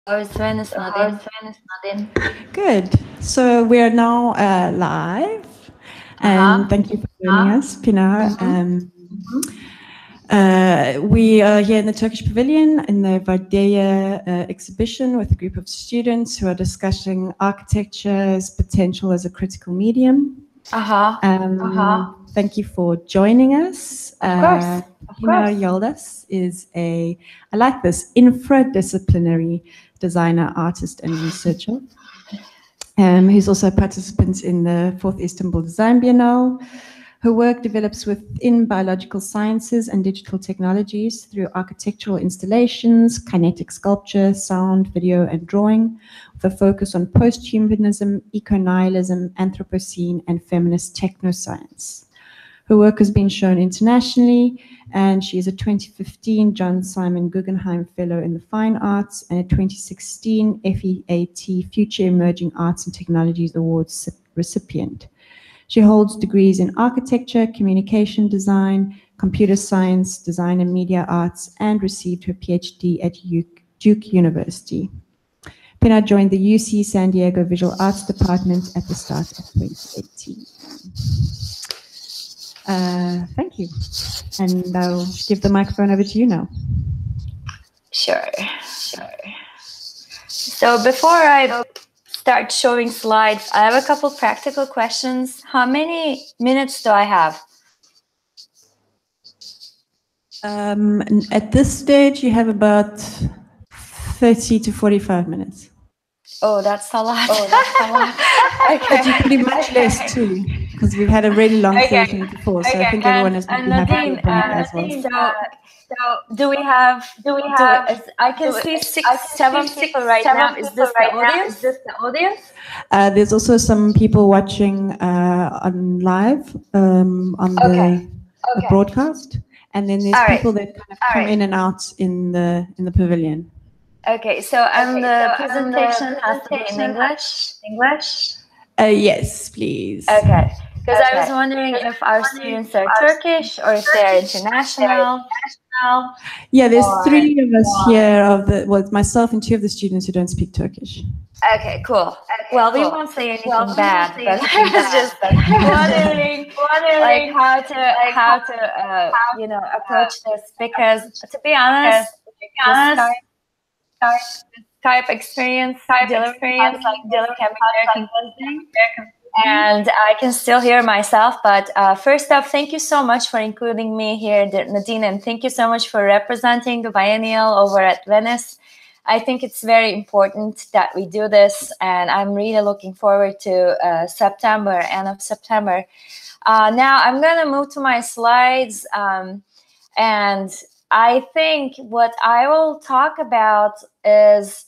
How is Venice, Nadine? Good. So we are now live, and thank you for joining us, Pınar. We are here in the Turkish Pavilion in the Vardiya exhibition with a group of students who are discussing architecture's potential as a critical medium. Thank you for joining us. Of course. Pınar Yoldaş is I like this, infradisciplinary designer, artist, and researcher. Who's also a participant in the 4th Istanbul Design Biennale. Her work develops within biological sciences and digital technologies through architectural installations, kinetic sculpture, sound, video, and drawing, with a focus on post-humanism, eco-nihilism, Anthropocene, and feminist technoscience. Her work has been shown internationally, and she is a 2015 John Simon Guggenheim Fellow in the Fine Arts and a 2016 FEAT Future Emerging Arts and Technologies Awards recipient. She holds degrees in architecture, communication design, computer science, design and media arts, and received her PhD at Duke University. Pınar joined the UC San Diego Visual Arts Department at the start of 2018. Thank you. And I'll give the microphone over to you now. Sure. So before I start showing slides, I have a couple practical questions. How many minutes do I have? At this stage, you have about 30 to 45 minutes. Oh, that's a lot. Okay. But you pretty much less too, because we've had a really long session before, so I think everyone is going to have a break as well. So do we have? I can see 7 people right now. Is this the audience? There's also some people watching on live on the broadcast, and then there's people that kind of come in and out in the pavilion. Okay, so the presentation has to be in English? Yes, please. Okay, because I was wondering if our students are Turkish or if they're international. Yeah, there's 3 of us here, myself and 2 of the students who don't speak Turkish. Okay, cool. Well, we won't say anything bad, but I was just wondering like how to approach this, because to be honest, Skype experience can be very confusing, and I can still hear myself. But first off, thank you so much for including me here, Nadine, and thank you so much for representing the biennial over at Venice. I think it's very important that we do this, and I'm really looking forward to end of September. Now I'm going to move to my slides, and I think what I will talk about is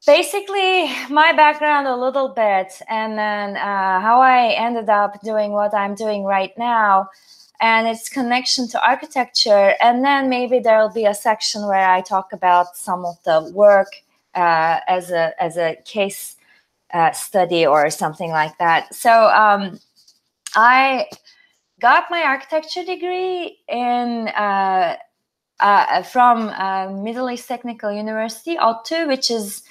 basically my background a little bit, and then how I ended up doing what I'm doing right now, and its connection to architecture. And then maybe there will be a section where I talk about some of the work as a case study or something like that. So I got my architecture degree from Middle East Technical University, ODTÜ, which is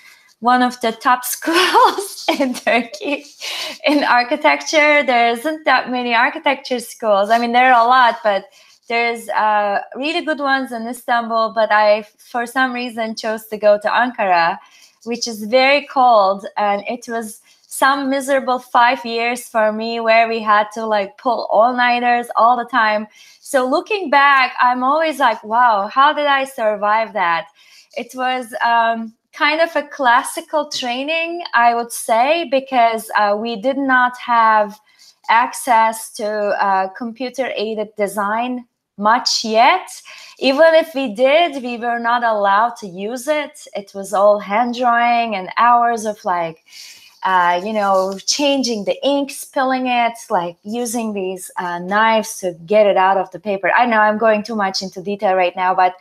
one of the top schools in Turkey in architecture. There isn't that many architecture schools. I mean, there are a lot, but there's really good ones in Istanbul. But I, for some reason, chose to go to Ankara, which is very cold. And it was some miserable 5 years for me, where we had to like pull all-nighters all the time. So looking back, I'm always like, wow, how did I survive that? It was kind of a classical training, I would say, because we did not have access to computer-aided design much yet. Even if we did, we were not allowed to use it. It was all hand drawing and hours of like, changing the ink, spilling it, like using these knives to get it out of the paper. I know I'm going too much into detail right now, but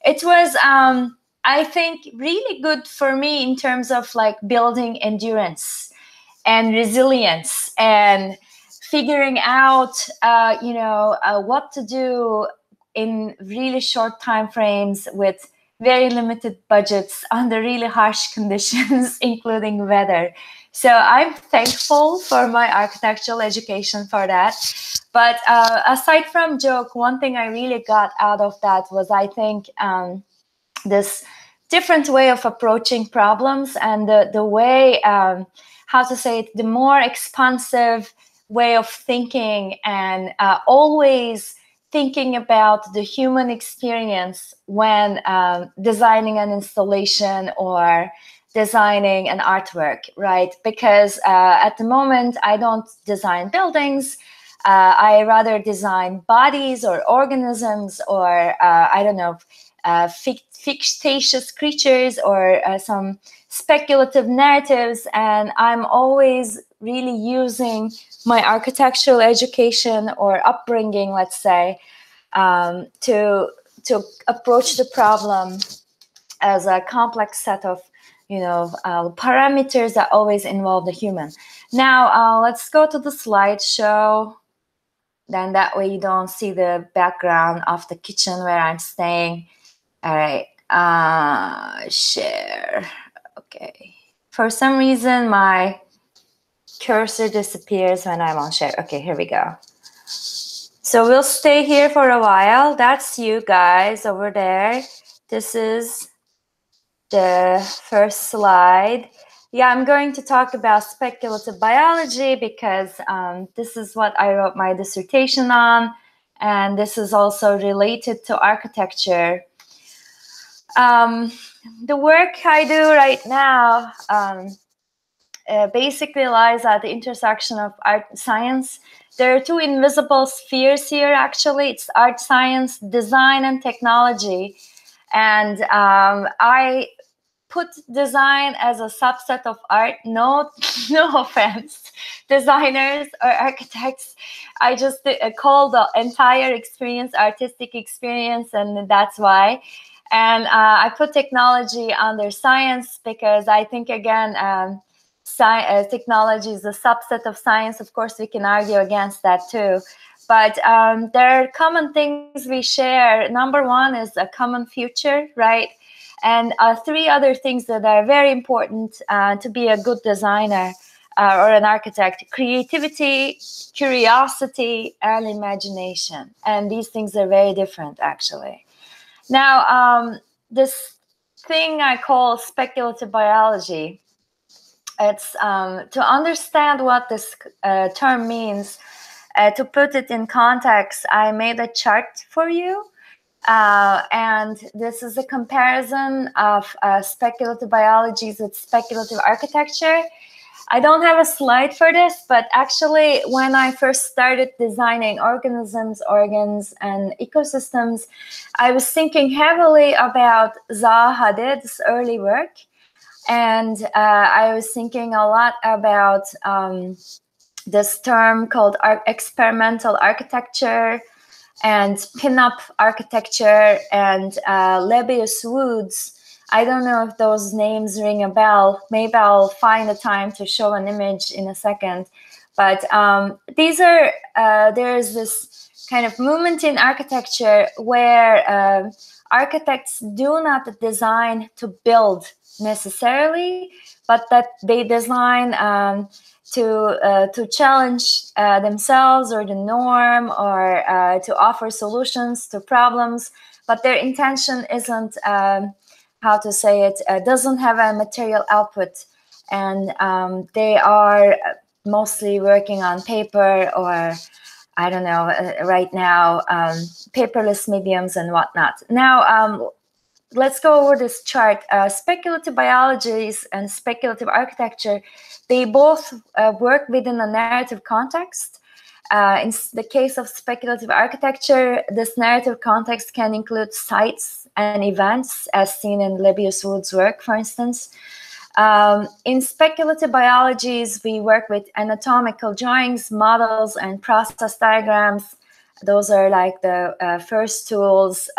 it was, I think, really good for me in terms of like building endurance and resilience and figuring out, what to do in really short time frames with very limited budgets under really harsh conditions, including weather. So I'm thankful for my architectural education for that. But aside from joke, one thing I really got out of that was, I think, this different way of approaching problems, and the way, how to say it, the more expansive way of thinking, and always thinking about the human experience when designing an installation or designing an artwork, right? Because at the moment, I don't design buildings. I rather design bodies or organisms, or I don't know, fictitious creatures, or some speculative narratives. And I'm always really using my architectural education or upbringing, let's say, to approach the problem as a complex set of parameters that always involve the human. Now let's go to the slideshow. Then that way you don't see the background of the kitchen where I'm staying. All right, share. Okay. For some reason, my cursor disappears when I'm on share. Okay, here we go. So we'll stay here for a while. That's you guys over there. This is the first slide. Yeah, I'm going to talk about speculative biology because this is what I wrote my dissertation on, and this is also related to architecture. The work I do right now basically lies at the intersection of art and science. There are two invisible spheres here, actually. It's art, science, design, and technology. And I put design as a subset of art. No offense, designers or architects. I just call the entire experience artistic experience, and that's why. And I put technology under science because I think, again, technology is a subset of science. Of course, we can argue against that too. But there are common things we share. Number one is a common future, right? And three other things that are very important to be a good designer or an architect: creativity, curiosity, and imagination. And these things are very different, actually. Now, this thing I call speculative biology, it's to understand what this term means, to put it in context, I made a chart for you. And this is a comparison of speculative biologies with speculative architecture. I don't have a slide for this, but actually when I first started designing organisms, organs, and ecosystems, I was thinking heavily about Zaha Hadid's early work. And I was thinking a lot about this term called experimental architecture and pin-up architecture and Lebbeus Woods. I don't know if those names ring a bell. Maybe I'll find the time to show an image in a second. But these are, there's this kind of movement in architecture where architects do not design to build necessarily, but that they design to challenge themselves or the norm, or to offer solutions to problems. But their intention isn't, how to say it, doesn't have a material output. And they are mostly working on paper, or I don't know, right now, paperless mediums and whatnot. Now, let's go over this chart. Speculative biologies and speculative architecture, they both work within a narrative context. In the case of speculative architecture, this narrative context can include sites and events, as seen in Lebbeus Woods' work, for instance. In speculative biologies, we work with anatomical drawings, models, and process diagrams. Those are like the first tools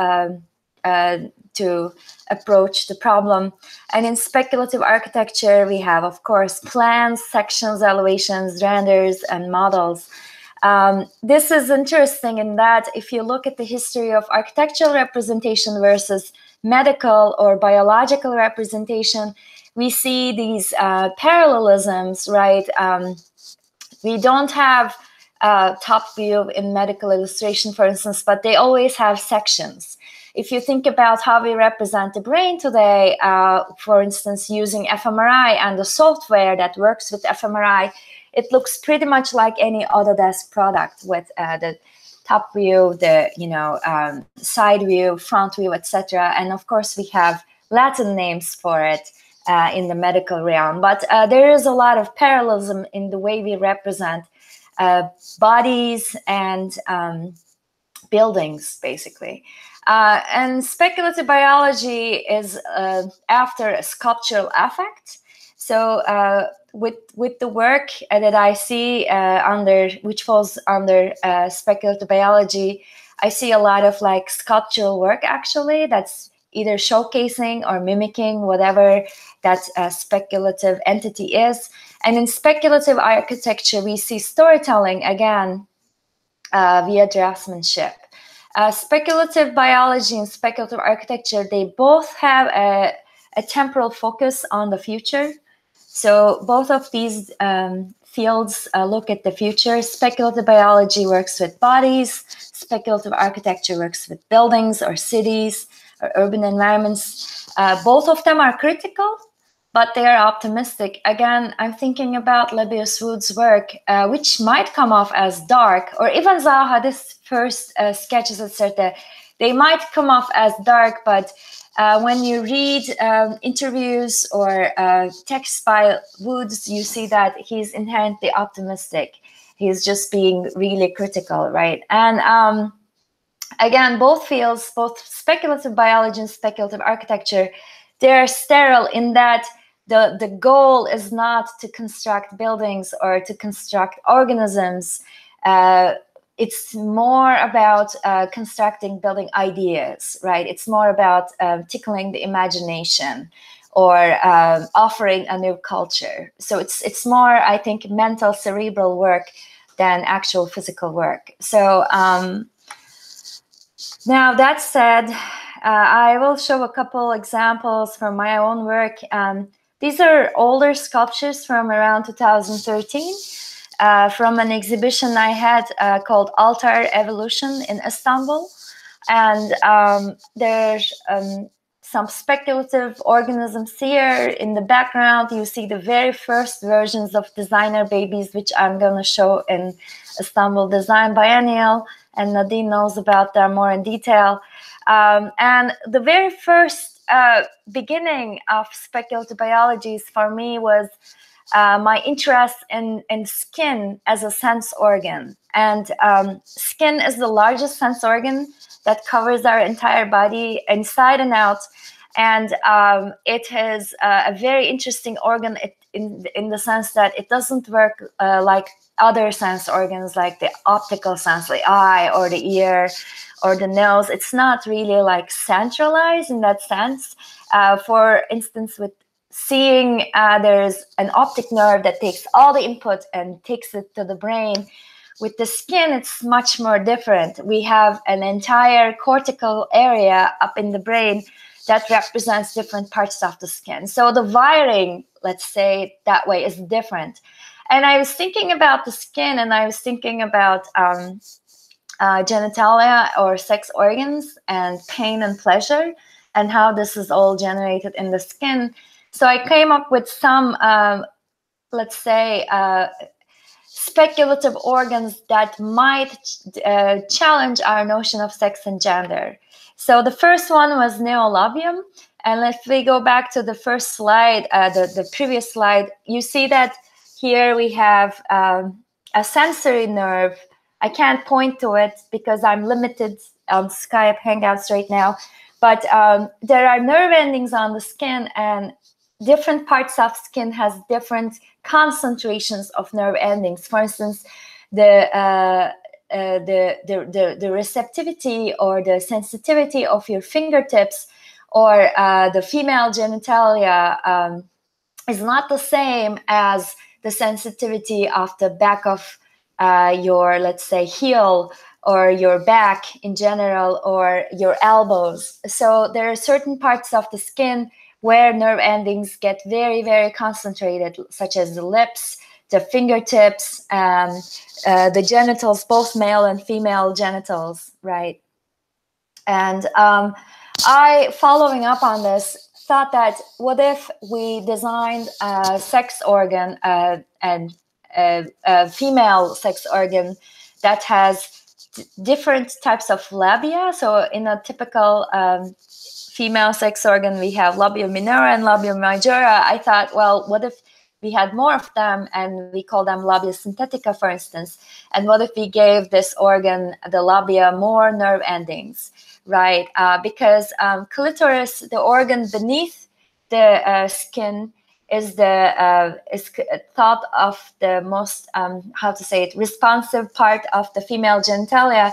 to approach the problem. And in speculative architecture, we have, of course, plans, sections, elevations, renders, and models. This is interesting in that if you look at the history of architectural representation versus medical or biological representation, we see these parallelisms, right? We don't have top view in medical illustration, for instance, but they always have sections. If you think about how we represent the brain today, for instance, using fMRI and the software that works with fMRI, it looks pretty much like any Autodesk product with the top view, the side view, front view, etc. And of course, we have Latin names for it in the medical realm. But there is a lot of parallelism in the way we represent bodies and buildings, basically. And speculative biology is after a sculptural affect. So with the work that I see which falls under speculative biology, I see a lot of like sculptural work actually that's either showcasing or mimicking whatever that speculative entity is. And in speculative architecture, we see storytelling again via draftsmanship. Speculative biology and speculative architecture, they both have a temporal focus on the future. So both of these fields look at the future. Speculative biology works with bodies. Speculative architecture works with buildings or cities or urban environments. Both of them are critical, but they are optimistic. Again, I'm thinking about Lebbeus Wood's work, which might come off as dark, or even Zaha, this first sketches, etc. They might come off as dark, but when you read interviews or texts by Woods, you see that he's inherently optimistic. He's just being really critical, right? And again, both fields, both speculative biology and speculative architecture, they're sterile in that the goal is not to construct buildings or to construct organisms. It's more about constructing building ideas, right? It's more about tickling the imagination or offering a new culture. So it's more, I think, mental, cerebral work than actual physical work. So now that said, I will show a couple examples from my own work. These are older sculptures from around 2013 from an exhibition I had called Altar Evolution in Istanbul. And there's some speculative organisms here. In the background, you see the very first versions of designer babies, which I'm going to show in Istanbul Design Biennial. And Nadine knows about them more in detail. And the very first beginning of speculative biology for me was my interest in skin as a sense organ. And skin is the largest sense organ that covers our entire body inside and out. And it is a very interesting organ in the sense that it doesn't work like other sense organs, like the optical sense, the eye or the ear or the nose. It's not really like centralized in that sense. For instance, with seeing, there's an optic nerve that takes all the input and takes it to the brain. With the skin, it's much more different. We have an entire cortical area up in the brain that represents different parts of the skin. So the wiring, let's say that way, is different. And I was thinking about the skin, and I was thinking about genitalia or sex organs and pain and pleasure and how this is all generated in the skin. So I came up with some, let's say, speculative organs that might challenge our notion of sex and gender. So the first one was neolabium. And if we go back to the first slide, the previous slide, you see that here we have a sensory nerve. I can't point to it because I'm limited on Skype Hangouts right now. But there are nerve endings on the skin, and different parts of skin has different concentrations of nerve endings. For instance, the receptivity or the sensitivity of your fingertips or the female genitalia is not the same as the sensitivity of the back of your, let's say, heel, or your back in general, or your elbows. So there are certain parts of the skin where nerve endings get very, very concentrated, such as the lips, the fingertips, the genitals, both male and female genitals, right? And I, following up on this, thought that what if we designed a sex organ, and a female sex organ that has different types of labia. So in a typical female sex organ, we have labia minora and labia majora. I thought, well, what if we had more of them, and we call them labia synthetica, for instance? And what if we gave this organ, the labia, more nerve endings, right? Because clitoris, the organ beneath the skin, is thought of the most, how to say it, responsive part of the female genitalia.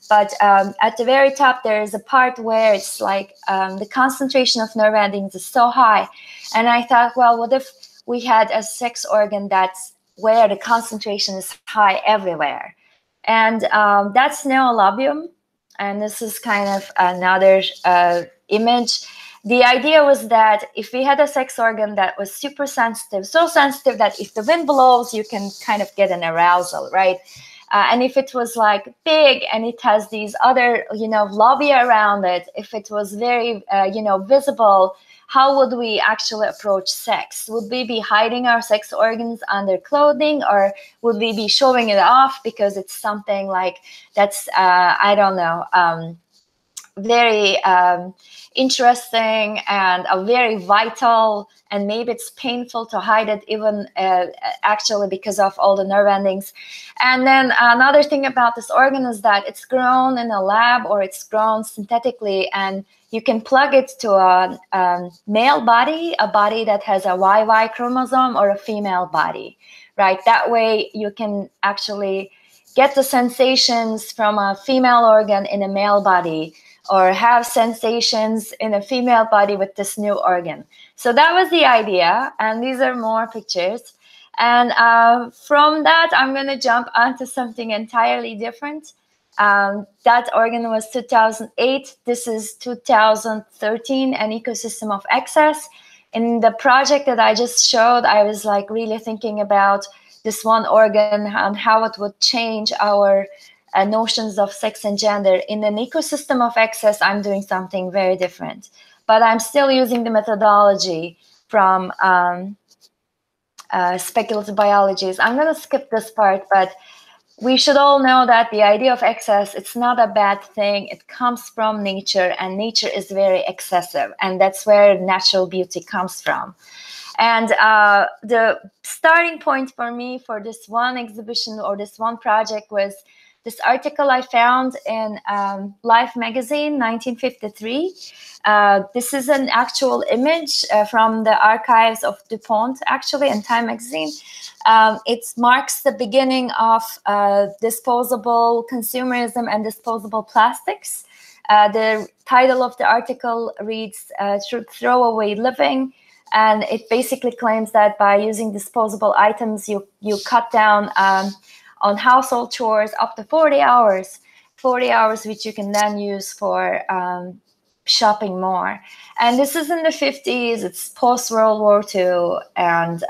But at the very top, there is a part where it's like the concentration of nerve endings is so high. And I thought, well, what if we had a sex organ that's where the concentration is high everywhere? And that's neolabium. And this is kind of another image. The idea was that if we had a sex organ that was super sensitive, so sensitive that if the wind blows, you can kind of get an arousal, right? And if it was like big and it has these other, labia around it, if it was very, visible, how would we actually approach sex? Would we be hiding our sex organs under clothing, or would we be showing it off because it's something like that's, I don't know, very interesting and a very vital, and maybe it's painful to hide it even actually because of all the nerve endings. And then another thing about this organ is that it's grown in a lab, or it's grown synthetically, and you can plug it to a male body, a body that has a YY chromosome, or a female body, right? That way you can actually get the sensations from a female organ in a male body, or have sensations in a female body with this new organ. So that was the idea, and these are more pictures. And from that, I'm going to jump onto something entirely different. That organ was 2008. This is 2013, an ecosystem of excess. In the project that I just showed, I was like really thinking about this one organ and how it would change our notions of sex and gender. In an ecosystem of excess, I'm doing something very different, but I'm still using the methodology from speculative biologies. I'm going to skip this part, but we should all know that the idea of excess, it's not a bad thing. It comes from nature, and nature is very excessive, and that's where natural beauty comes from. And the starting point for me for this one exhibition, or this one project, was this article I found in Life magazine, 1953. This is an actual image from the archives of DuPont, actually, in Time magazine. It marks the beginning of disposable consumerism and disposable plastics. The title of the article reads, Throwaway Living. And it basically claims that by using disposable items, you cut down on household chores up to 40 hours, which you can then use for shopping more. And this is in the 50s, it's post-World War II. And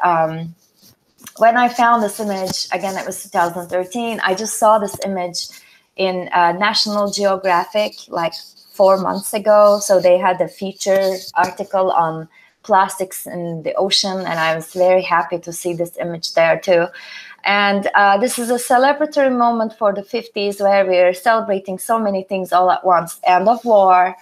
when I found this image, again, it was 2013, I just saw this image in National Geographic like 4 months ago. So they had a feature article on plastics in the ocean, and I was very happy to see this image there too. And this is a celebratory moment for the 50s, where we are celebrating so many things all at once. End of war,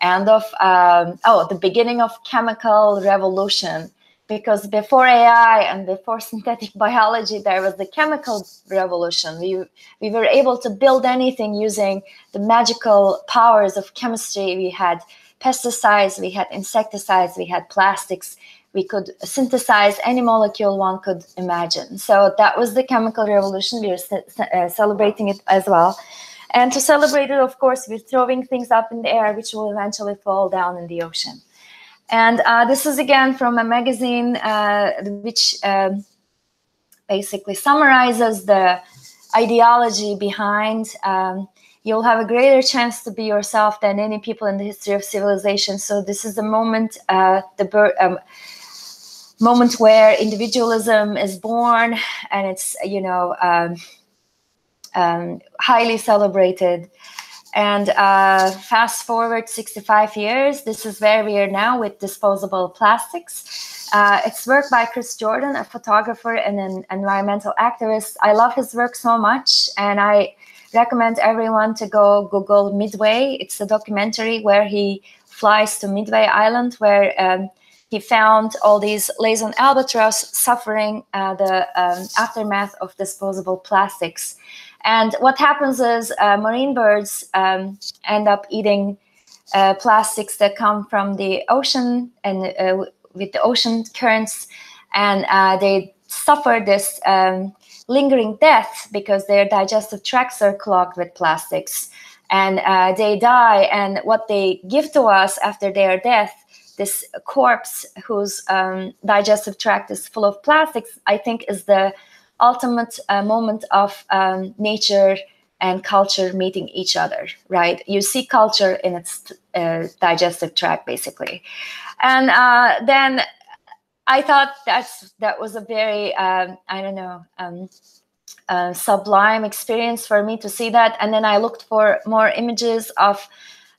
end of, the beginning of chemical revolution. Because before AI and before synthetic biology, there was the chemical revolution. We were able to build anything using the magical powers of chemistry. We had pesticides, we had insecticides, we had plastics. We could synthesize any molecule one could imagine. So that was the chemical revolution. We are celebrating it as well. And to celebrate it, of course, we're throwing things up in the air, which will eventually fall down in the ocean. And this is again from a magazine which basically summarizes the ideology behind, you'll have a greater chance to be yourself than any people in the history of civilization. So this is the moment, moment where individualism is born, and it's, you know, highly celebrated. And fast forward 65 years, this is where we are now with disposable plastics. It's work by Chris Jordan, a photographer and an environmental activist. I love his work so much, and I recommend everyone to go Google Midway. It's a documentary where he flies to Midway Island, where he found all these Laysan albatross suffering the aftermath of disposable plastics. And what happens is marine birds end up eating plastics that come from the ocean and with the ocean currents, and they suffer this lingering death because their digestive tracts are clogged with plastics, and they die. And what they give to us after their death, this corpse whose digestive tract is full of plastics, I think is the ultimate moment of nature and culture meeting each other, right? You see culture in its digestive tract, basically. And then I thought that was a very, I don't know, sublime experience for me to see that. And then I looked for more images of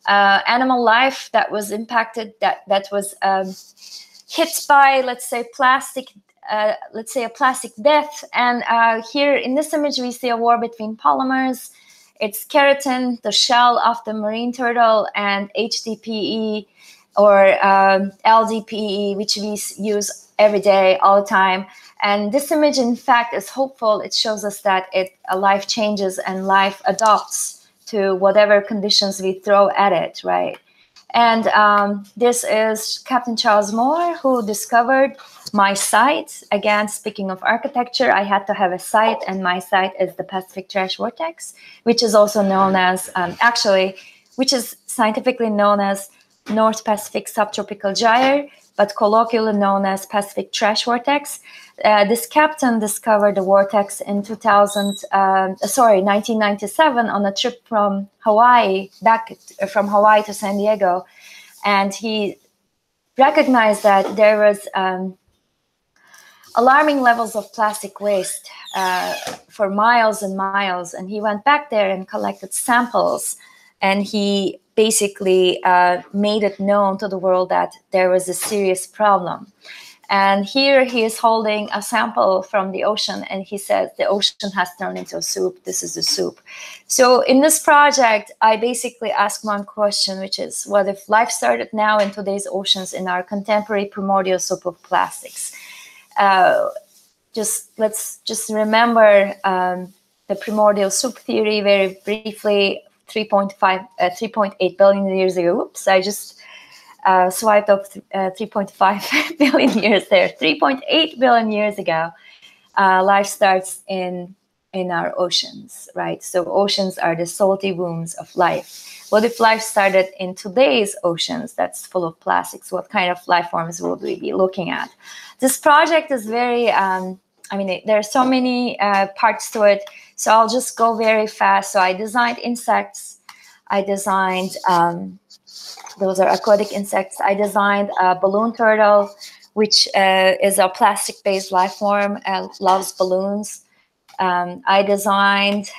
animal life that was impacted, that was hit by, let's say, a plastic death. And here in this image, we see a war between polymers. It's keratin, the shell of the marine turtle, and HDPE or LDPE, which we use every day, all the time. And this image, in fact, is hopeful. It shows us that life changes and life adapts to whatever conditions we throw at it, right? And this is Captain Charles Moore, who discovered my site. Again, speaking of architecture, I had to have a site, and my site is the Pacific Trash Vortex, which is also known as, which is scientifically known as North Pacific Subtropical Gyre, but colloquially known as Pacific Trash Vortex. This captain discovered the vortex in 1997 on a trip from Hawaii, from Hawaii to San Diego. And he recognized that there was alarming levels of plastic waste for miles and miles. And he went back there and collected samples, and he basically made it known to the world that there was a serious problem. And here he is holding a sample from the ocean, and he says the ocean has turned into a soup. This is the soup. So in this project, I basically ask one question, which is, what if life started now in today's oceans in our contemporary primordial soup of plastics? Let's just remember the primordial soup theory very briefly. 3.8 billion years ago. Oops, I just swiped up 3.5 billion years there. 3.8 billion years ago, life starts in our oceans, right? So oceans are the salty wombs of life. What if life started in today's oceans that's full of plastics? What kind of life forms would we be looking at? This project is very, there are so many parts to it, so I'll just go very fast. So I designed insects. I designed, those are aquatic insects. I designed a balloon turtle, which is a plastic-based life form and loves balloons. I designed,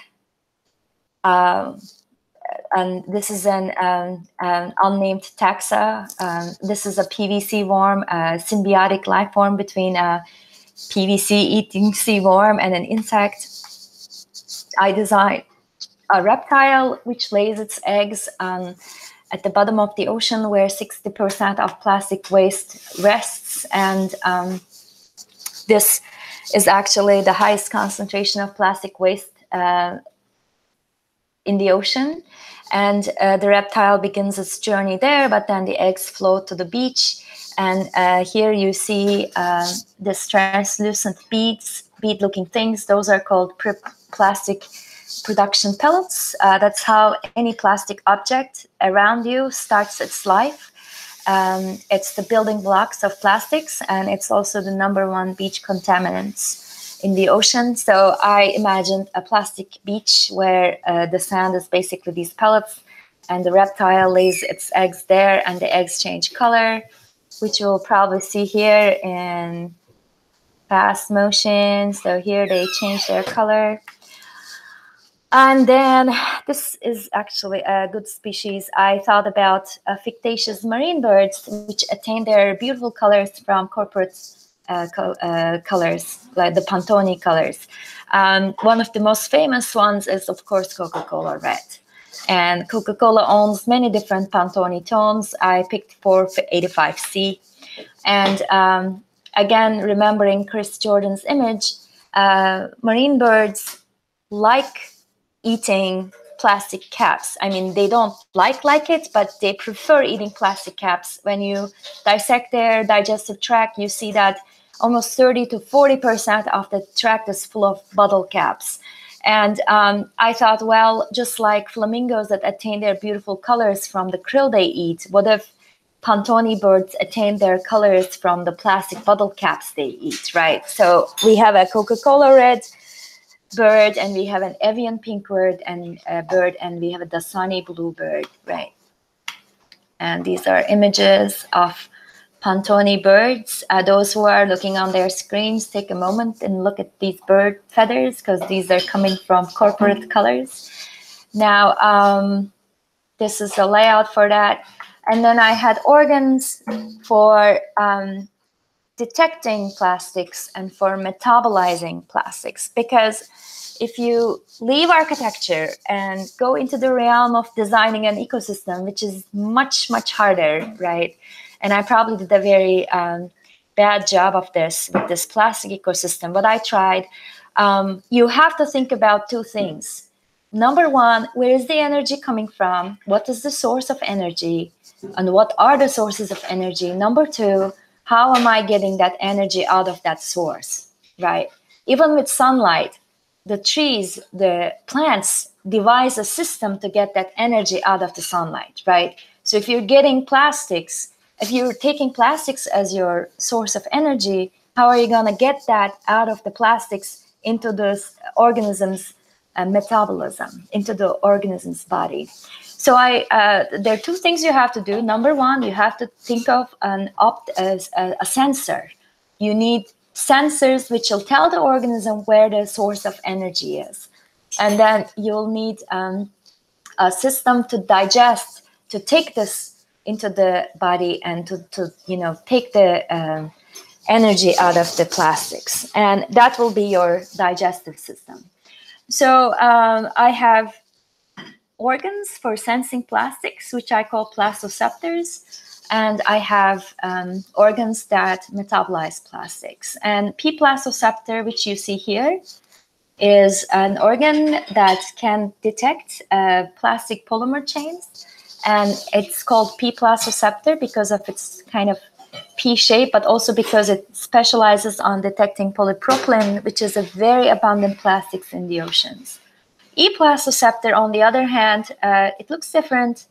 and this is an unnamed taxa. This is a PVC worm, a symbiotic life form between a PVC-eating sea worm and an insect. I designed a reptile which lays its eggs at the bottom of the ocean, where 60% of plastic waste rests. And this is actually the highest concentration of plastic waste in the ocean. And the reptile begins its journey there, but then the eggs float to the beach. And here you see this translucent bead-looking things. Those are called plastic production pellets. That's how any plastic object around you starts its life. It's the building blocks of plastics, and it's also the #1 beach contaminants in the ocean. So I imagined a plastic beach where the sand is basically these pellets, and the reptile lays its eggs there, and the eggs change color, which you'll probably see here in fast motion. So here they change their color. And then this is actually a good species. I thought about fictitious marine birds, which attain their beautiful colors from corporate colors, like the Pantone colors. One of the most famous ones is, of course, Coca-Cola Red. And Coca-Cola owns many different Pantone tones. I picked 485C. And again, remembering Chris Jordan's image, marine birds like eating plastic caps. I mean, they don't like it, but they prefer eating plastic caps. When you dissect their digestive tract, you see that almost 30 to 40% of the tract is full of bottle caps. And I thought, well, just like flamingos that attain their beautiful colors from the krill they eat, what if Pantone birds attain their colors from the plastic bottle caps they eat, right? So we have a Coca-Cola Red bird, and we have an avian pink bird, and we have a Dasani blue bird, right? And these are images of Pantone birds. Those who are looking on their screens, take a moment and look at these bird feathers, because these are coming from corporate colors. Now, this is the layout for that. And then I had organs for detecting plastics and for metabolizing plastics, because if you leave architecture and go into the realm of designing an ecosystem, which is much, much harder, right? And I probably did a very bad job of this with this plastic ecosystem, but I tried. You have to think about two things. Number one, where is the energy coming from? What is the source of energy? And what are the sources of energy? Number two, how am I getting that energy out of that source, right? Even with sunlight, the trees, the plants devise a system to get that energy out of the sunlight, right? So if you're getting plastics, if you're taking plastics as your source of energy, how are you going to get that out of the plastics into the organism's metabolism, into the organism's body? So there are two things you have to do. Number one, you have to think of a sensor. You need sensors which will tell the organism where the source of energy is. And then you'll need a system to digest, to take this into the body and to take the energy out of the plastics. And that will be your digestive system. So I have organs for sensing plastics, which I call plastoceptors. And I have organs that metabolize plastics. And P plastoceptor, which you see here, is an organ that can detect plastic polymer chains. And it's called P plastoceptor because of its kind of P shape, but also because it specializes on detecting polypropylene, which is a very abundant plastics in the oceans. E plastoceptor, on the other hand, it looks different.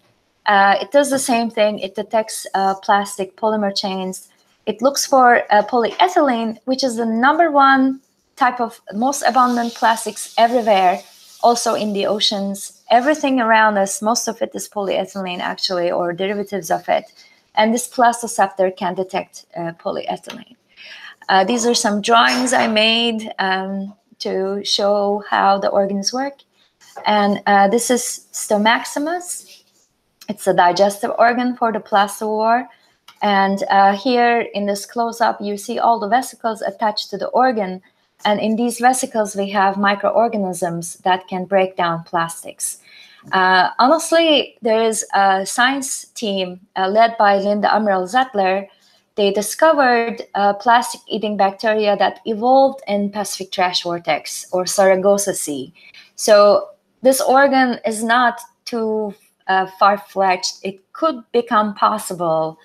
It does the same thing. It detects plastic polymer chains. It looks for polyethylene, which is the number one type of most abundant plastics everywhere, also in the oceans. Everything around us, most of it is polyethylene actually, or derivatives of it. And this plastoceptor can detect polyethylene. These are some drawings I made to show how the organs work. And this is stomaximus. It's a digestive organ for the plastowar. And here in this close-up, you see all the vesicles attached to the organ. And in these vesicles, we have microorganisms that can break down plastics. Honestly, there is a science team led by Linda Amaral-Zettler. They discovered plastic-eating bacteria that evolved in Pacific Trash Vortex or Saragossa Sea. So this organ is not too far-fetched. It could become possible,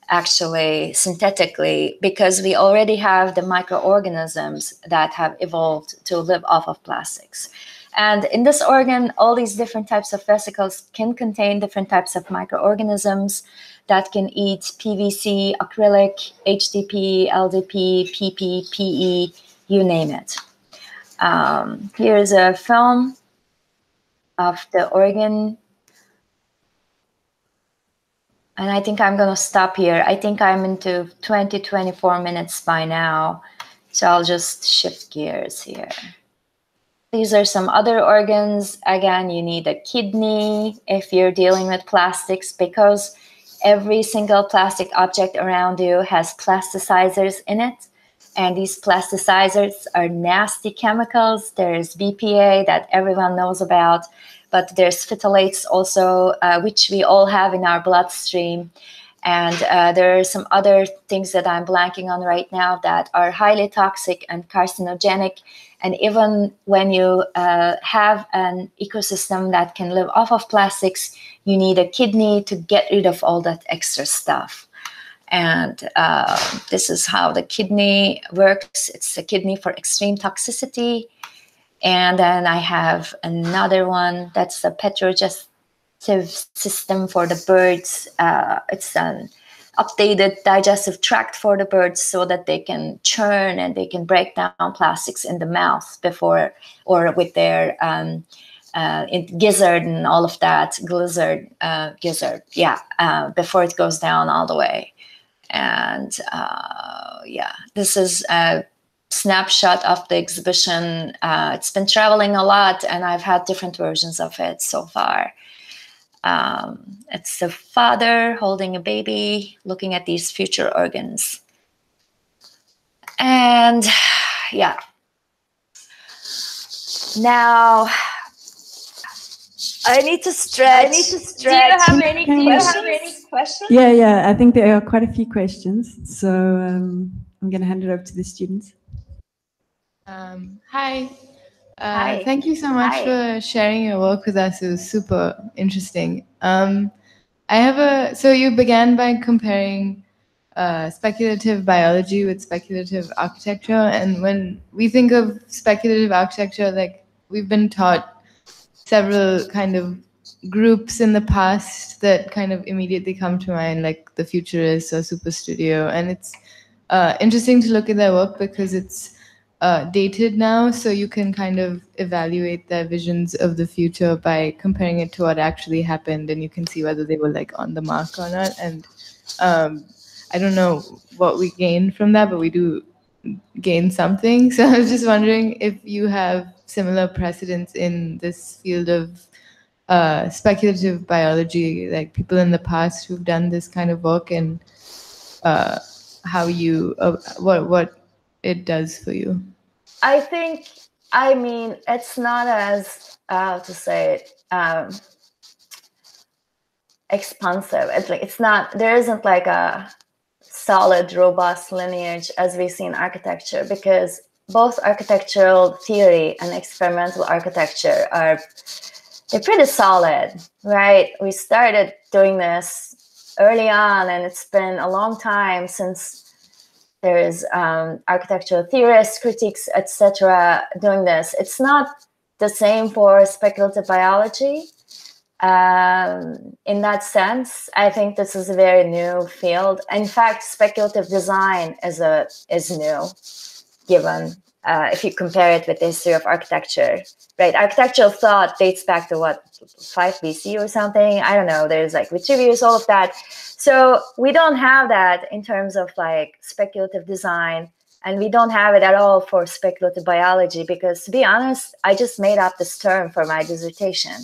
actually, synthetically, because we already have the microorganisms that have evolved to live off of plastics. And in this organ, all these different types of vesicles can contain different types of microorganisms that can eat PVC, acrylic, HDP, LDP, PP, PE, you name it. Here's a film of the organ. And I think I'm going to stop here. I think I'm into 20, 24 minutes by now. So I'll just shift gears here. These are some other organs. Again, you need a kidney if you're dealing with plastics, because every single plastic object around you has plasticizers in it. And these plasticizers are nasty chemicals. There's BPA that everyone knows about, but there's phthalates also, which we all have in our bloodstream. And there are some other things that I'm blanking on right now that are highly toxic and carcinogenic. And even when you have an ecosystem that can live off of plastics, you need a kidney to get rid of all that extra stuff. And this is how the kidney works. It's a kidney for extreme toxicity. And then I have another one that's a petrodigestive system for the birds. It's an updated digestive tract for the birds so that they can churn and they can break down plastics in the mouth before, or with their gizzard and all of that, gizzard, before it goes down all the way. And this is a snapshot of the exhibition. It's been traveling a lot, and I've had different versions of it so far. It's a father holding a baby, looking at these future organs. And now I need to stretch. Do you have any questions? Yeah. I think there are quite a few questions. So I'm going to hand it over to the students. Hi. Thank you so much for sharing your work with us. It was super interesting. So you began by comparing speculative biology with speculative architecture. And when we think of speculative architecture, like, we've been taught several kind of groups in the past that kind of immediately come to mind, like the Futurists or Super Studio. And it's interesting to look at their work because it's dated now, so you can kind of evaluate their visions of the future by comparing it to what actually happened, and you can see whether they were like on the mark or not. And I don't know what we gain from that, but we do gain something. So I was just wondering if you have similar precedents in this field of speculative biology, like people in the past who've done this kind of work, and how you what it does for you. I think, it's not as, to say it, expansive. There isn't like a solid, robust lineage as we see in architecture, because both architectural theory and experimental architecture they're pretty solid, right? We started doing this early on, and it's been a long time since there's architectural theorists, critics, etc. doing this. It's not the same for speculative biology. In that sense, I think this is a very new field. In fact, speculative design is new, given if you compare it with the history of architecture, right? Architectural thought dates back to 5 BC or something. I don't know. There's like Vitruvius, all of that. So we don't have that in terms of like speculative design, and we don't have it at all for speculative biology, because, to be honest, I just made up this term for my dissertation,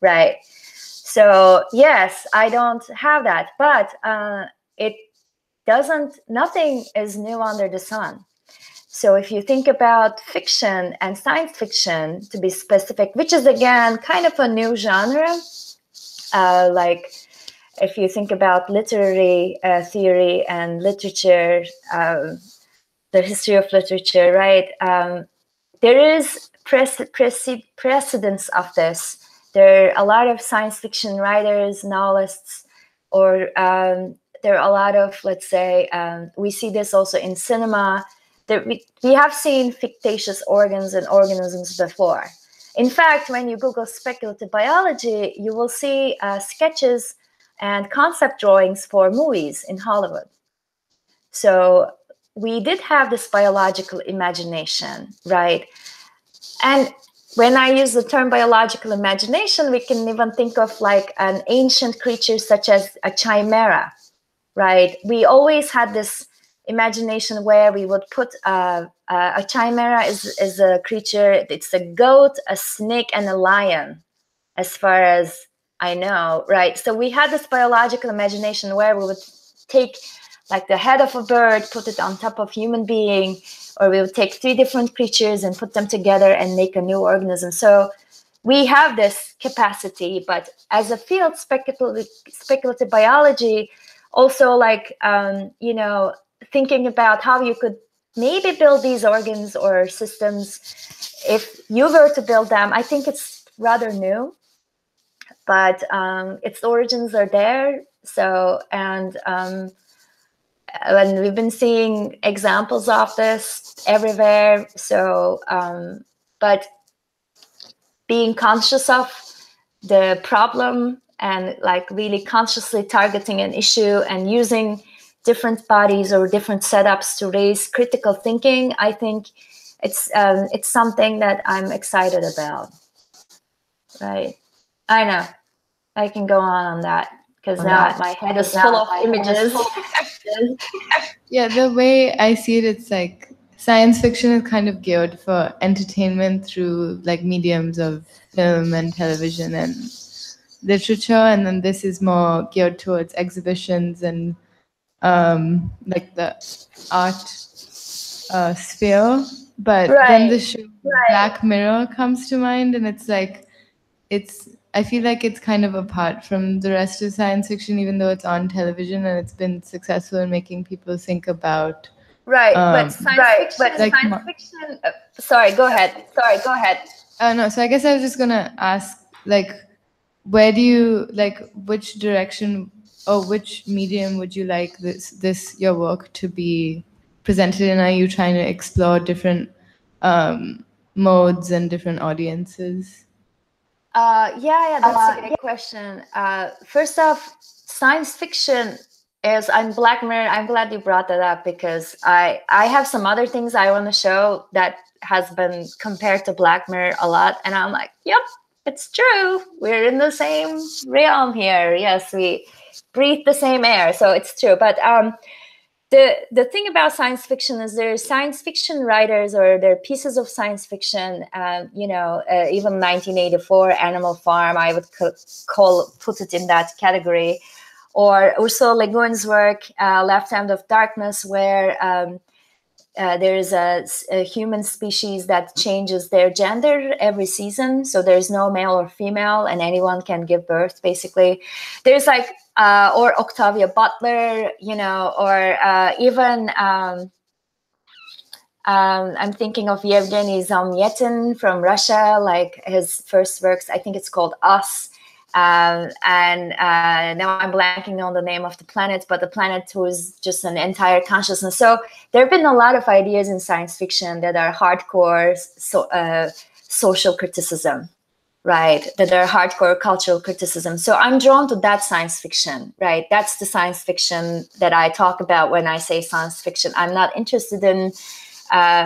right? So yes, I don't have that, but nothing is new under the sun. So if you think about fiction and science fiction, to be specific, which is again kind of a new genre, like if you think about literary theory and literature, the history of literature, right? There is precedence of this. There are a lot of science fiction writers, novelists, or there are a lot of, let's say, we see this also in cinema. We have seen fictitious organs and organisms before. In fact, when you Google speculative biology, you will see sketches and concept drawings for movies in Hollywood. So we did have this biological imagination, right? And when I use the term biological imagination, we can even think of like an ancient creature such as a chimera, right? We always had this imagination where we would put a chimera is a creature. It's a goat, a snake, and a lion, as far as I know, right? So we had this biological imagination where we would take like the head of a bird, put it on top of human being, or we would take 3 different creatures and put them together and make a new organism. So we have this capacity, but as a field, speculative biology, also like, you know, thinking about how you could maybe build these organs or systems. If you were to build them, I think it's rather new, but its origins are there. So, and we've been seeing examples of this everywhere. So, but being conscious of the problem and like really consciously targeting an issue and using different bodies or different setups to raise critical thinking, I think it's something that I'm excited about. Right. I know. I can go on that because now my head is full of images. Yeah, the way I see it, it's like science fiction is kind of geared for entertainment through like mediums of film and television and literature, and then this is more geared towards exhibitions and like the art sphere. But then the show Black Mirror comes to mind, and it's like I feel like it's kind of apart from the rest of science fiction, even though it's on television and it's been successful in making people think about. But science fiction. Sorry, go ahead. No, so I guess I was just gonna ask, like, where do you like? Which direction or which medium would you like this your work to be presented in? Are you trying to explore different modes and different audiences? Yeah, that's a great question. First off, science fiction is, I'm Black Mirror. I'm glad you brought that up because I have some other things I want to show that has been compared to Black Mirror a lot. And I'm like, yep, it's true. We're in the same realm here. Yes, we breathe the same air. So it's true. But the thing about science fiction is there's science fiction writers or there are pieces of science fiction, you know, even 1984 Animal Farm, I would put it in that category. Or Ursula Le Guin's work, Left Hand of Darkness, where there's a human species that changes their gender every season. So there's no male or female and anyone can give birth, basically. There's like, or Octavia Butler, you know, or even I'm thinking of Yevgeny Zamyatin from Russia, like his first works, I think it's called Us. And now I'm blanking on the name of the planet, but the planet was just an entire consciousness. So there have been a lot of ideas in science fiction that are hardcore social criticism, right? That are hardcore cultural criticism. So I'm drawn to that science fiction, right? That's the science fiction that I talk about when I say science fiction. I'm not interested in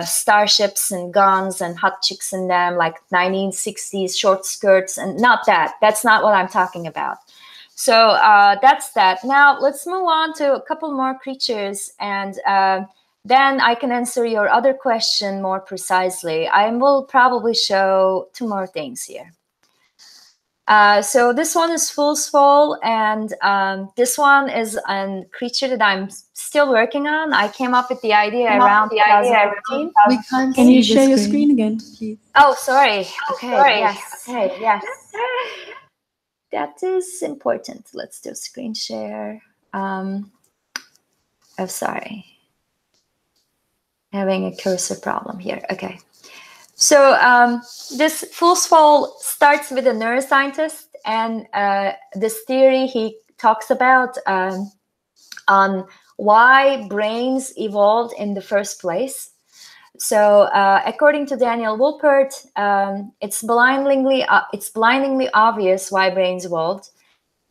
starships and guns and hot chicks in them, like 1960s short skirts, and not that. That's not what I'm talking about. So that's that. Now let's move on to a couple more creatures, and then I can answer your other question more precisely. I will probably show 2 more things here. So this one is Fool's Fall, and this one is a creature that I'm still working on. I came up with the idea around 2014. Can you share your screen again, please? Oh, sorry. Okay, yes. That is important. Let's do screen share. Oh, sorry. Having a cursor problem here. Okay. So this Fool's Fall starts with a neuroscientist, and this theory he talks about on why brains evolved in the first place. So according to Daniel Wolpert, it's blindingly obvious why brains evolved.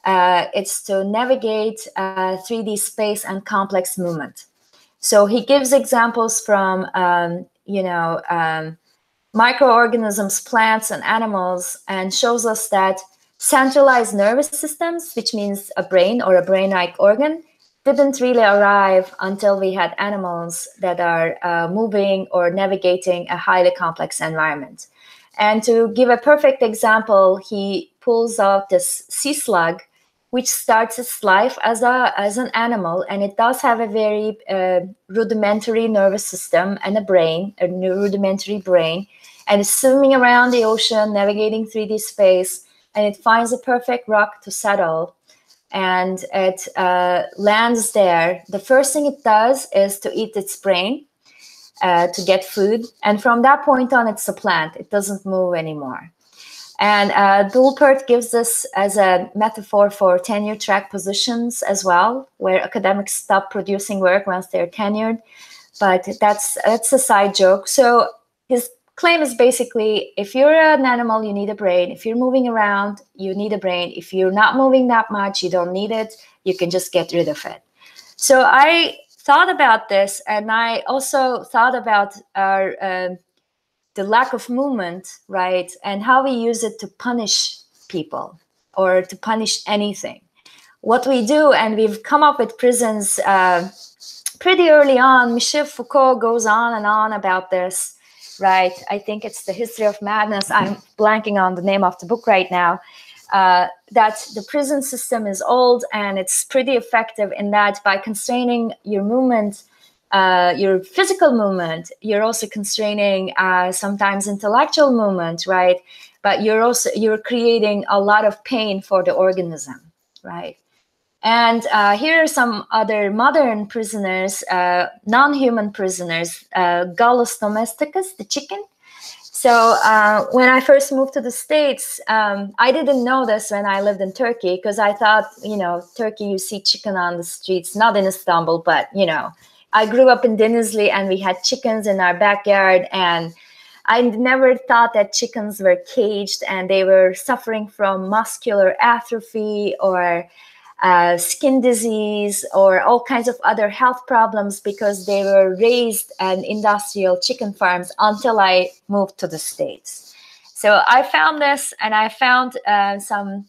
It's to navigate 3D space and complex movement. So he gives examples from, microorganisms, plants, and animals, and shows us that centralized nervous systems, which means a brain or a brain-like organ, didn't really arrive until we had animals that are moving or navigating a highly complex environment. And to give a perfect example, he pulls out this sea slug, which starts its life as an animal, and it does have a very rudimentary nervous system and a brain, a rudimentary brain, and it's swimming around the ocean, navigating 3D space, and it finds a perfect rock to settle, and it lands there. The first thing it does is to eat its brain to get food, and from that point on, it's a plant. It doesn't move anymore. And Dulpert gives this as a metaphor for tenure track positions as well, where academics stop producing work once they're tenured. But that's a side joke. So his claim is basically, if you're an animal, you need a brain. If you're moving around, you need a brain. If you're not moving that much, you don't need it. You can just get rid of it. So I thought about this, and I also thought about our the lack of movement, right? And how we use it to punish people or to punish anything. What we do, and we've come up with prisons pretty early on. Michel Foucault goes on and on about this, right? I think it's The History of Madness. I'm blanking on the name of the book right now. That the prison system is old, and it's pretty effective in that by constraining your movement, your physical movement, you're also constraining sometimes intellectual movement, right? But you're creating a lot of pain for the organism, right? And here are some other modern prisoners, non-human prisoners, Gallus domesticus, the chicken. So when I first moved to the States, I didn't know this when I lived in Turkey, because I thought, Turkey, you see chicken on the streets, not in Istanbul, but, I grew up in Denizli, and we had chickens in our backyard, and I never thought that chickens were caged and they were suffering from muscular atrophy or skin disease or all kinds of other health problems because they were raised in industrial chicken farms until I moved to the States. So I found this, and I found some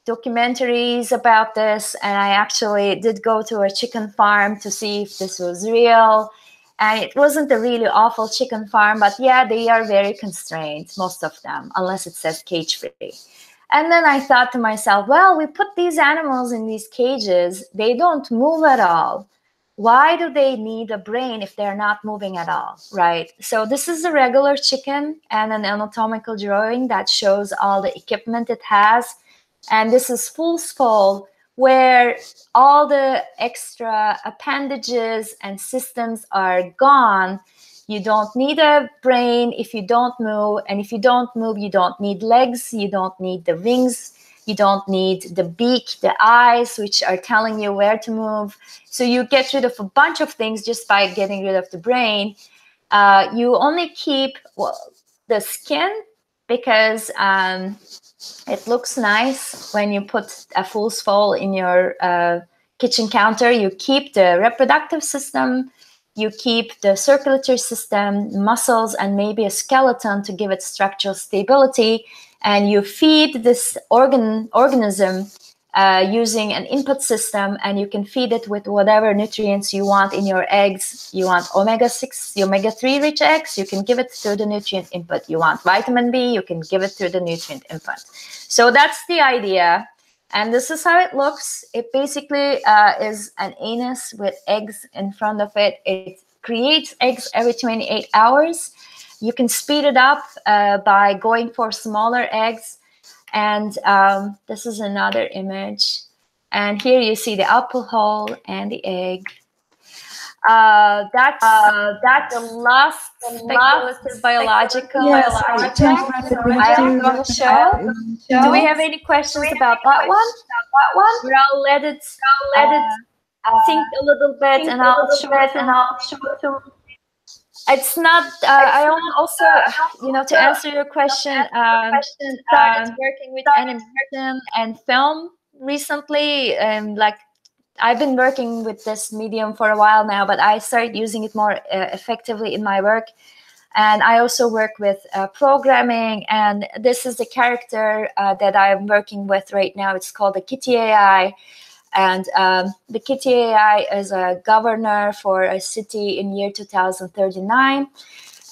documentaries about this, and I actually did go to a chicken farm to see if this was real. And it wasn't a really awful chicken farm, but yeah, they are very constrained, most of them, unless it says cage free. And then I thought to myself, well, we put these animals in these cages, they don't move at all. Why do they need a brain if they're not moving at all, right? So this is a regular chicken and an anatomical drawing that shows all the equipment it has. And this is full skull, where all the extra appendages and systems are gone. You don't need a brain if you don't move. And if you don't move, you don't need legs. You don't need the wings. You don't need the beak, the eyes, which are telling you where to move. So you get rid of a bunch of things just by getting rid of the brain. You only keep the skin because it looks nice when you put a full skull in your kitchen counter. You keep the reproductive system, you keep the circulatory system, muscles, and maybe a skeleton to give it structural stability. And you feed this organism using an input system, and you can feed it with whatever nutrients you want in your eggs. You want omega-6, omega-3 rich eggs, you can give it through the nutrient input. You want vitamin B, you can give it through the nutrient input. So that's the idea. And this is how it looks. It basically is an anus with eggs in front of it. It creates eggs every 28 hours. You can speed it up by going for smaller eggs. And this is another image. And here you see the apple hole and the egg. That's the last speculative biological project I'm going to show. Do we have any questions about that one? Or I'll let it think a little bit, and I'll show it. It's not. I also, to answer your question, started working with animation and film recently. I've been working with this medium for a while now, but I started using it more effectively in my work And I also work with programming, and this is the character that I'm working with right now. It's called the Kitty AI. And the Kitty AI is a governor for a city in year 2039.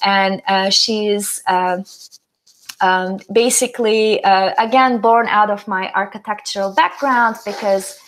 And she's basically, again, born out of my architectural background, because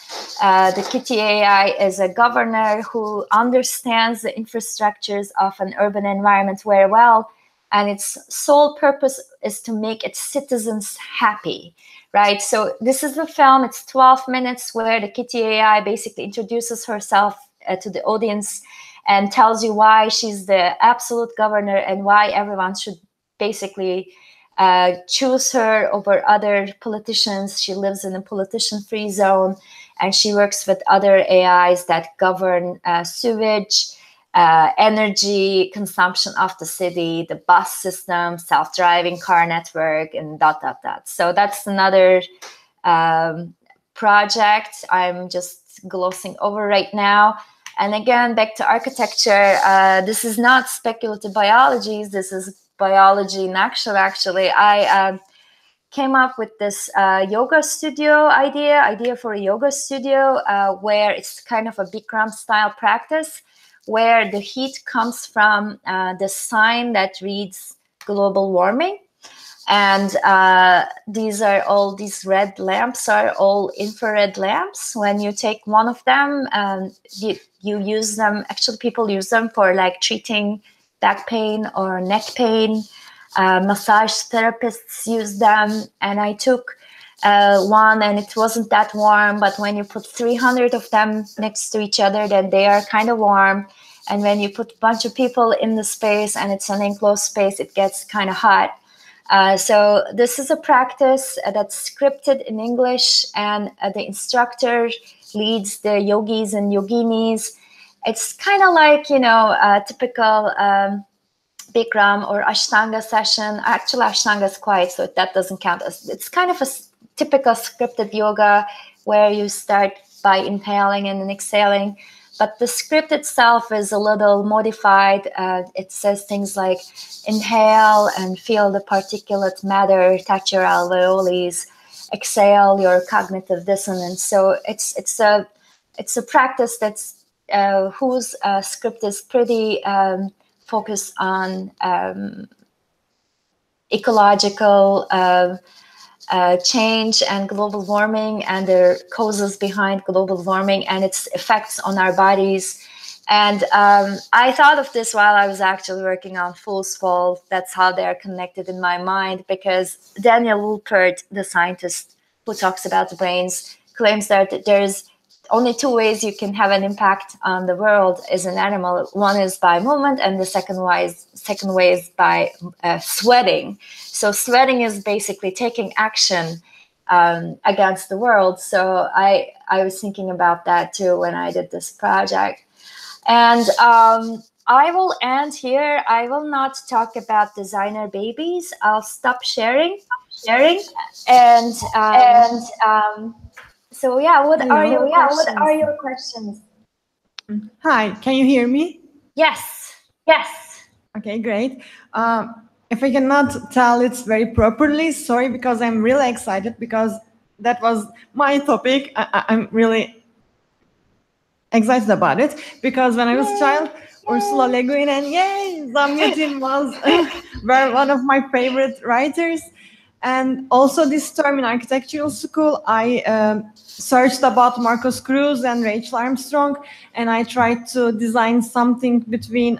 the Kitty AI is a governor who understands the infrastructures of an urban environment very well. And its sole purpose is to make its citizens happy, right? So this is the film. It's 12 minutes where the Kitty AI basically introduces herself to the audience and tells you why she's the absolute governor and why everyone should basically choose her over other politicians. She lives in a politician-free zone, and she works with other AIs that govern sewage, energy consumption of the city, the bus system, self-driving car network, and ... So that's another project I'm just glossing over right now. And again, back to architecture, this is not speculative biology, this is biology in action, actually. I came up with this yoga studio idea for a yoga studio where it's kind of a Bikram style practice, where the heat comes from the sign that reads global warming. And these red lamps are all infrared lamps. When you take one of them, you use them, actually people use them for like treating back pain or neck pain. Massage therapists use them. And I took one, and it wasn't that warm, but when you put 300 of them next to each other, then they are kind of warm. And when you put a bunch of people in the space and it's an enclosed space, it gets kind of hot. So this is a practice that's scripted in English, and the instructor leads the yogis and yoginis. It's kind of like, a typical Bikram or Ashtanga session. Actually, Ashtanga is quiet, so that doesn't count. It's kind of a typical scripted yoga where you start by inhaling and then exhaling. But the script itself is a little modified. It says things like, inhale and feel the particulate matter touch your alveoles. Exhale your cognitive dissonance. So it's a practice that's whose script is pretty focused on ecological change and global warming and the causes behind global warming and its effects on our bodies. And I thought of this while I was actually working on Fool's Fall. That's how they're connected in my mind, because Daniel Wolpert, the scientist who talks about the brains, claims that there's only two ways you can have an impact on the world as an animal. One is by movement, and the second way is by sweating. So sweating is basically taking action against the world. So I was thinking about that too when I did this project. And I will end here. I will not talk about designer babies. I'll stop sharing. And so yeah, what are your questions? Hi, can you hear me? Yes. Okay, great. If I cannot tell it very properly, sorry, because I'm really excited, because that was my topic. I'm really excited about it, because when I was a child, Ursula Le Guin and Zamyatin were one of my favorite writers. And also this term in architectural school, I searched about Marcos Cruz and Rachel Armstrong, and I tried to design something between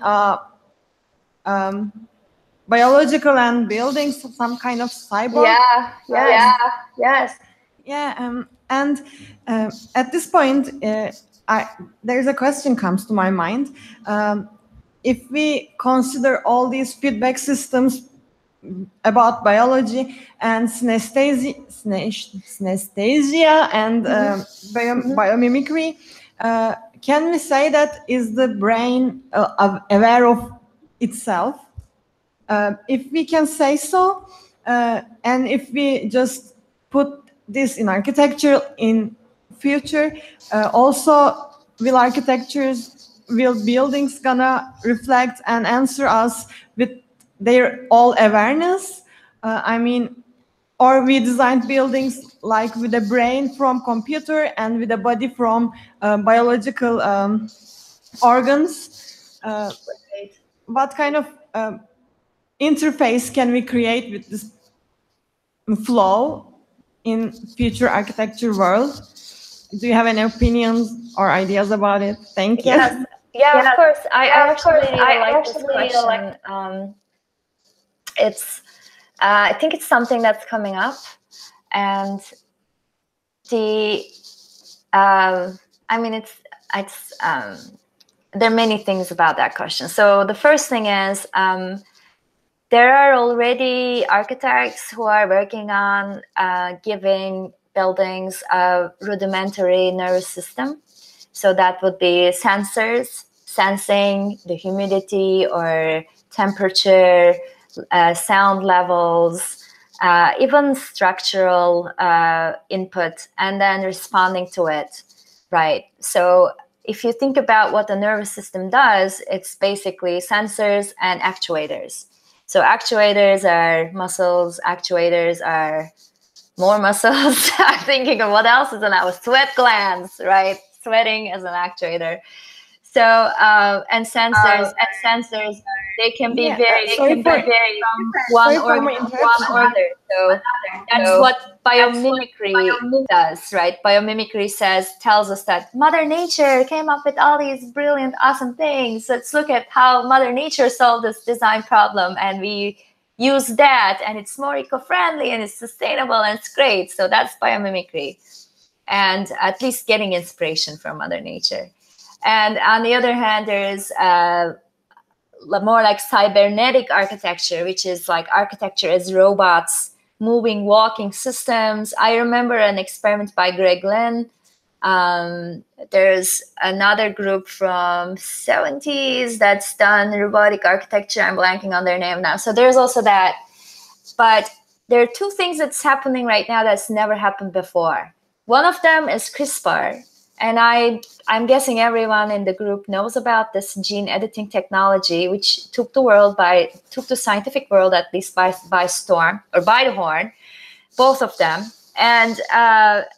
biological and buildings, some kind of cyborg. Yes. Yeah, and at this point, there's a question comes to my mind. If we consider all these feedback systems about biology and synesthesia and biomimicry, can we say that is the brain aware of itself? If we can say so, and if we just put this in architecture in future, also will buildings gonna reflect and answer us with their all awareness. I mean, or we designed buildings like with a brain from computer and with a body from biological organs. What kind of interface can we create with this flow in future architecture world? Do you have any opinions or ideas about it? Thank you. Yes. Yeah, of course. I actually really like this question. It's, I think it's something that's coming up, and the, I mean, it's there are many things about that question. So the first thing is, there are already architects who are working on giving buildings a rudimentary nervous system. So that would be sensors sensing the humidity or temperature, sound levels, even structural input, and then responding to it, right? So if you think about what the nervous system does, it's basically sensors and actuators. So actuators are muscles, actuators are more muscles. I'm thinking of what else is in that, sweat glands, right? Sweating as an actuator. So and sensors, they can be very from one organ to another. So that's what biomimicry does, right? Biomimicry tells us that Mother Nature came up with all these brilliant, awesome things. Let's look at how Mother Nature solved this design problem, and we use that, and it's more eco-friendly and it's sustainable and it's great. So that's biomimicry, and at least getting inspiration from Mother Nature. And on the other hand, there's more like cybernetic architecture, which is like architecture as robots, moving, walking systems. I remember an experiment by Greg Lynn. There's another group from 70s that's done robotic architecture. I'm blanking on their name now. So there's also that. But there are two things that's happening right now that's never happened before. One of them is CRISPR. And I'm guessing everyone in the group knows about this gene editing technology, which took the scientific world at least by storm, or by the horn, both of them. And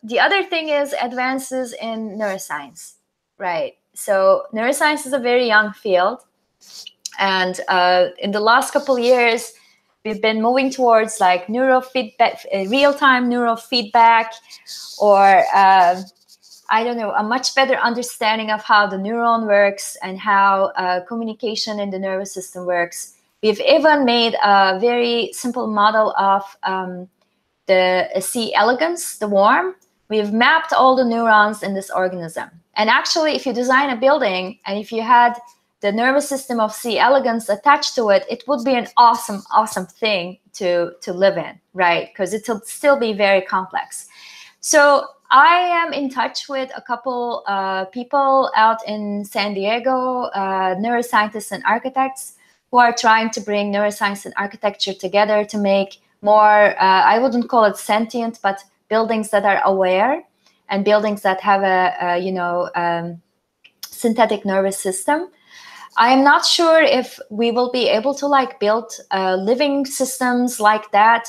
the other thing is advances in neuroscience, right? So neuroscience is a very young field, and in the last couple of years, we've been moving towards like neurofeedback, real-time neurofeedback, or I don't know, a much better understanding of how the neuron works and how communication in the nervous system works. We've even made a very simple model of the C. elegans, the worm. We've mapped all the neurons in this organism. And actually, if you design a building and if you had the nervous system of C. elegans attached to it, it would be an awesome, awesome thing to live in, right? Because it'll still be very complex. So I am in touch with a couple people out in San Diego, neuroscientists and architects, who are trying to bring neuroscience and architecture together to make more, I wouldn't call it sentient, but buildings that are aware and buildings that have a synthetic nervous system. I am not sure if we will be able to like build living systems like that.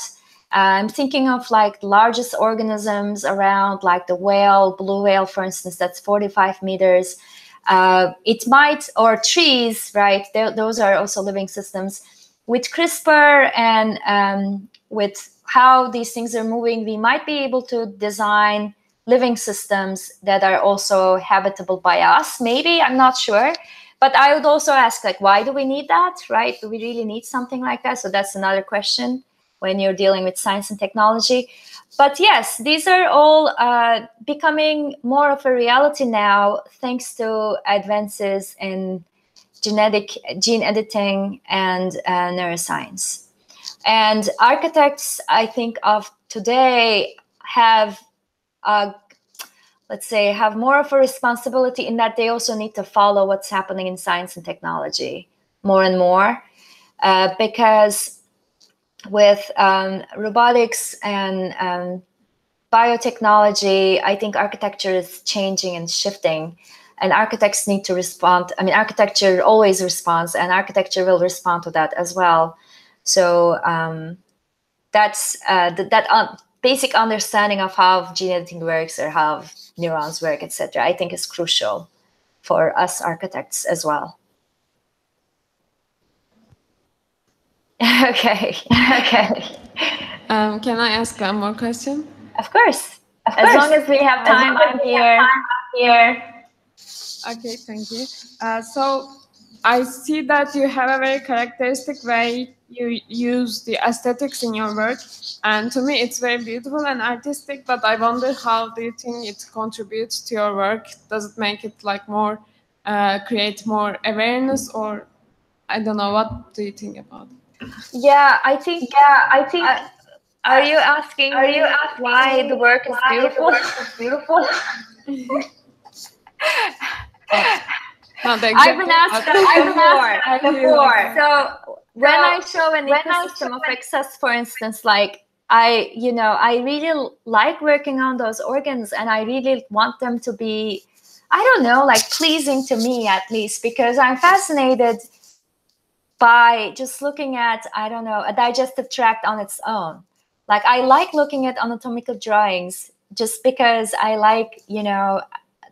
I'm thinking of like the largest organisms around, like the whale, blue whale, for instance, that's 45 meters. It might, or trees, right? Those are also living systems. With CRISPR and with how these things are moving, we might be able to design living systems that are also habitable by us. Maybe, I'm not sure. But I would also ask, like, why do we need that, right? Do we really need something like that? So that's another question when you're dealing with science and technology. But yes, these are all becoming more of a reality now, thanks to advances in gene editing and neuroscience. And architects, I think, of today have, let's say, have more of a responsibility in that they also need to follow what's happening in science and technology more and more, because with robotics and biotechnology, I think architecture is changing and shifting, and architects need to respond. I mean, architecture always responds, and architecture will respond to that as well. So that's that basic understanding of how gene editing works or how neurons work, etc. I think is crucial for us architects as well. Okay. Can I ask one more question? Of course. As long as we have time, I'm here. Okay, thank you. So I see that you have a very characteristic way you use the aesthetics in your work. And to me, it's very beautiful and artistic, but I wonder, how do you think it contributes to your work? Does it make it like more, create more awareness, or I don't know, what do you think about it? Yeah, I think. Are you asking why the work is beautiful? I've been asked that before. So when I show an ecosystem of excess, for instance, like I really like working on those organs, and I really want them to be, I don't know, like pleasing to me at least, because I'm fascinated by just looking at, I don't know, a digestive tract on its own. Like I like looking at anatomical drawings just because I like,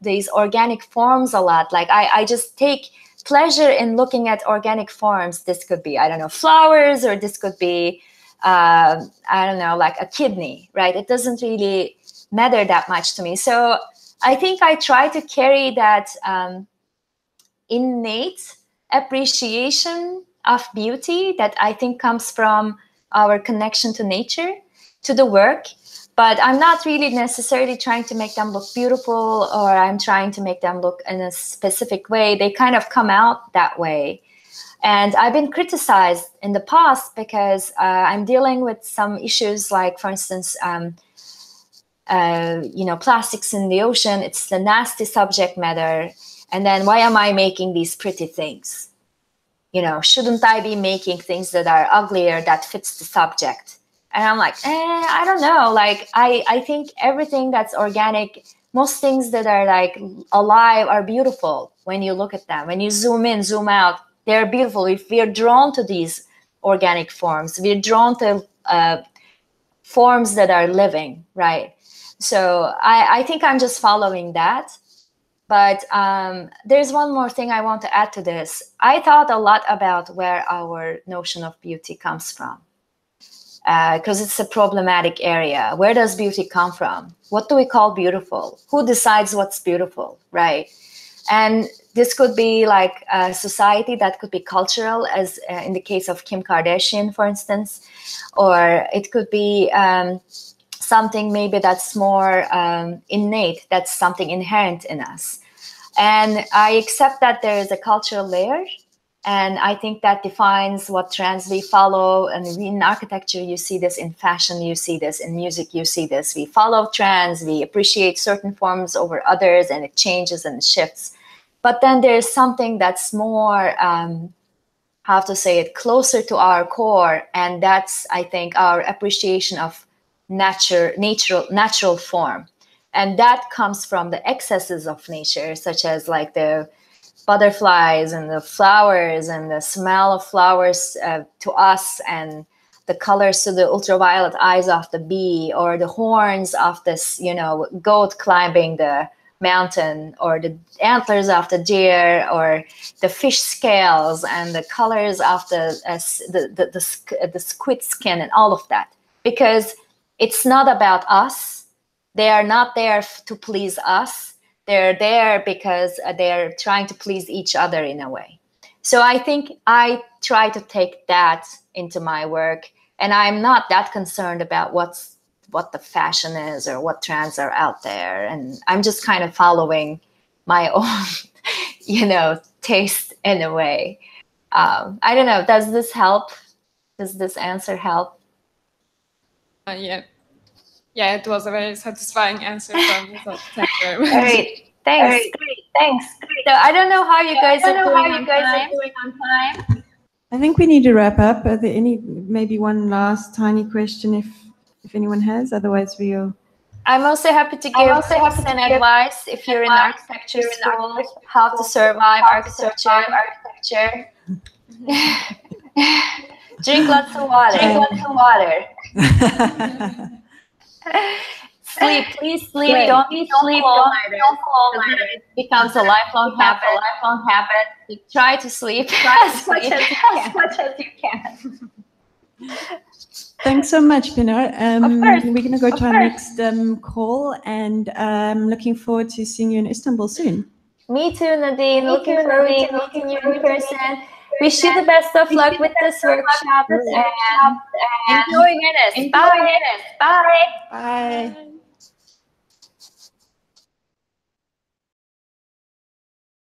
these organic forms a lot. Like I just take pleasure in looking at organic forms. This could be, I don't know, flowers, or this could be, I don't know, like a kidney, right? It doesn't really matter that much to me. So I think I try to carry that innate appreciation of beauty that I think comes from our connection to nature, to the work. But I'm not really necessarily trying to make them look beautiful, or I'm trying to make them look in a specific way. They kind of come out that way. And I've been criticized in the past because I'm dealing with some issues like, for instance, plastics in the ocean. It's the nasty subject matter. And then why am I making these pretty things? Shouldn't I be making things that are uglier, that fits the subject? And I'm like, I don't know. Like, I think everything that's organic, most things that are like alive are beautiful when you look at them. When you zoom in, zoom out, they're beautiful. If we're drawn to these organic forms, we're drawn to forms that are living, right? So I think I'm just following that. But there's one more thing I want to add to this. I thought a lot about where our notion of beauty comes from, because it's a problematic area. Where does beauty come from? What do we call beautiful? Who decides what's beautiful, right? And this could be like a society, that could be cultural, as in the case of Kim Kardashian, for instance, or it could be something maybe that's more innate, that's something inherent in us. And I accept that there is a cultural layer, and I think that defines what trends we follow. And in architecture, you see this; in fashion, you see this; in music, you see this. We follow trends, we appreciate certain forms over others, and it changes and shifts. But then there's something that's more, how to say it, closer to our core, and that's, I think, our appreciation of natural form. And that comes from the excesses of nature, such as like the butterflies and the flowers and the smell of flowers to us, and the colors to the ultraviolet eyes of the bee, or the horns of this, goat climbing the mountain, or the antlers of the deer, or the fish scales, and the colors of the squid skin, and all of that. Because it's not about us. They are not there to please us. They're there because they're trying to please each other in a way. So I think I try to take that into my work, and I'm not that concerned about what the fashion is or what trends are out there. And I'm just kind of following my own, taste in a way. I don't know. Does this help? Does this answer help? Yeah, it was a very satisfying answer from me. So thank you very much. Great. Thanks. So I don't know how you guys are doing on time. I think we need to wrap up. Are there maybe one last tiny question if anyone has? Otherwise, I'm also happy to give tips and advice if you're in architecture school, how to survive architecture. Drink lots of water. Drink lots of water. Sleep, please sleep. Great. Don't sleep all night. It becomes a lifelong habit. Try to sleep as much as you can. Thanks so much, Pınar. course, We're going to go to our next call, and I'm looking forward to seeing you in Istanbul soon. Me too, Nadine. Looking forward to meeting you in person. Wish you the best of luck with this workshop and enjoy Venice. Bye. Bye.